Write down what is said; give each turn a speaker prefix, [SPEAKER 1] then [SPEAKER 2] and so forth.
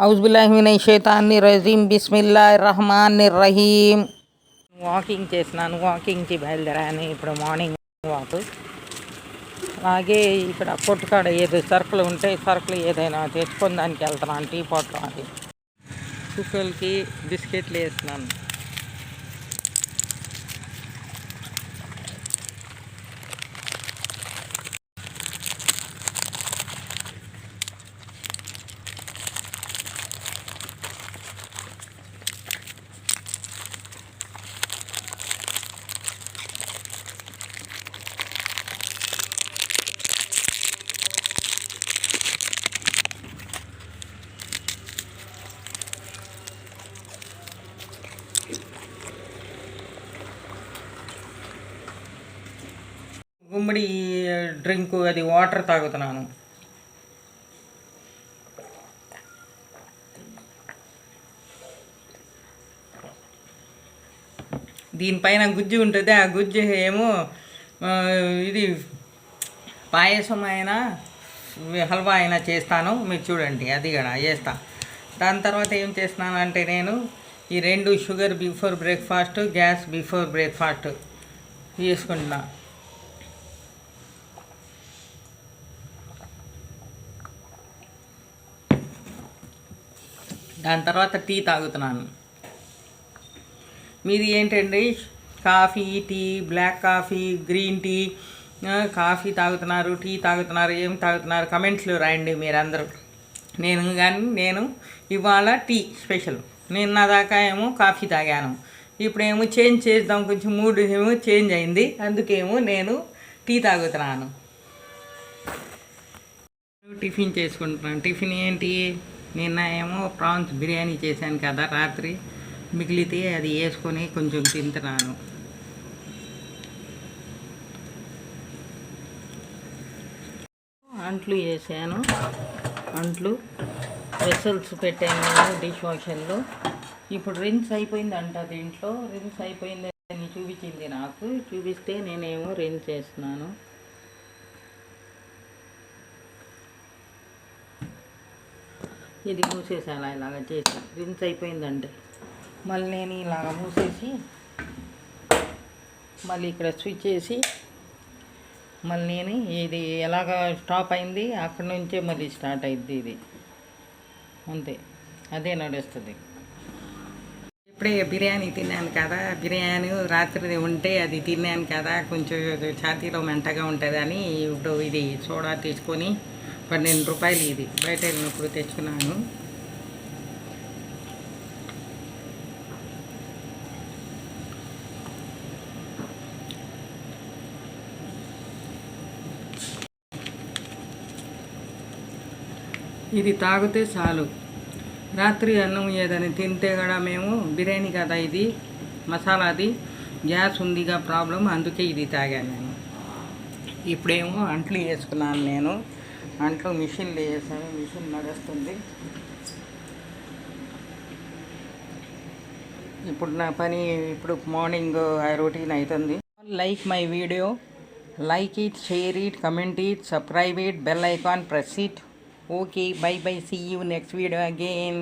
[SPEAKER 1] ఔజుబిల్లాహిమినషైతానిర్రజీం బిస్మిల్లాహిర్రహమానిర్రహీం. Walking చేసినాను, వాకింగ్కి బయలుదేరాను. ఇప్పుడు మార్నింగ్ వాక్. అలాగే ఇక్కడ కొట్టుకాడ ఏదో సరుకులు ఉంటే సరుకులు ఏదైనా తెచ్చుకొని దానికి వెళ్తున్నాను. టీ పొట్లం అది కుక్కలకి బిస్కెట్లు వేస్తున్నాను. గుమ్మడి డ్రింక్ అది వాటర్ తాగుతున్నాను. దీనిపైన గుజ్జు ఉంటుంది. ఆ గుజ్జు ఏమో ఇది పాయసం అయినా హల్వా అయినా చేస్తాను. మీరు చూడండి, అది కూడా చేస్తా. దాని తర్వాత ఏం చేస్తున్నాను అంటే నేను ఈ రెండు sugar before breakfast, gas before breakfast తీసుకుంటున్నా. దాని తర్వాత టీ తాగుతున్నాను. మీది ఏంటండి? Coffee, tea, black coffee, green tea, coffee తాగుతున్నారు, టీ తాగుతున్నారు, ఏం తాగుతున్నారు? కమెంట్స్లో రాయండి మీరందరూ. నేను ఇవాళ టీ స్పెషల్. నిన్న దాకా ఏమో కాఫీ తాగాను. ఇప్పుడేమో చేంజ్ చేద్దాం, కొంచెం మూడ్ ఏమో చేంజ్ అయింది, అందుకేమో నేను టీ తాగుతున్నాను. టిఫిన్ చేసుకుంటున్నాను. టిఫిన్ ఏంటి? నిన్న ఏమో ప్రాన్స్ బిర్యానీ చేశాను కదా, రాత్రి మిగిలితే అది వేసుకొని కొంచెం తింటున్నాను. అంట్లు వేసాను. అంట్లు వెసల్స్ పెట్టాను డిష్ వాషర్లో. ఇప్పుడు రిన్స్ అయిపోయిందంట. దీంట్లో రిన్స్ అయిపోయింది అని చూపించింది నాకు. చూపిస్తే నేనేమో రిన్స్ చేస్తున్నాను. ఇది మూసేసి అలా ఇలాగ చేసి రిన్స్ అయిపోయిందంటే మళ్ళీ నేను ఇలాగ మూసేసి మళ్ళీ ఇక్కడ స్విచ్ చేసి మళ్ళీ నేను ఇది ఎలాగ స్టాప్ అయింది అక్కడి నుంచే మళ్ళీ స్టార్ట్ అయింది. ఇది అంతే, అదే నడుస్తుంది. ఇప్పుడే బిర్యానీ తిన్నాను కదా, బిర్యానీ రాత్రి ఉంటే అది తిన్నాను కదా, కొంచెం ఛాతీలో మెంటగా ఉంటుంది అని ఇప్పుడు ఇది సోడా తీసుకొని 12 రూపాయలు ఇది బయట వెళ్ళినప్పుడు తెచ్చుకున్నాను. ఇది తాగితే చాలు. రాత్రి అన్నం ఏదని తింటే కూడా మేము బిర్యానీ కదా, ఇది మసాలాది, గ్యాస్ ఉందిగా ప్రాబ్లం, అందుకే ఇది తాగాను నేను. ఇప్పుడేమో అంట్లు వేసుకున్నాను. నేను అంట్లో మిషన్లో వేసాను, మిషన్ నడుస్తుంది. ఇప్పుడు నా పని ఇప్పుడు మార్నింగ్ రొటీన్ అవుతుంది. Like my video, like it, share it, comment it, subscribe it, bell icon press it. Okay, bye bye, see you next video again.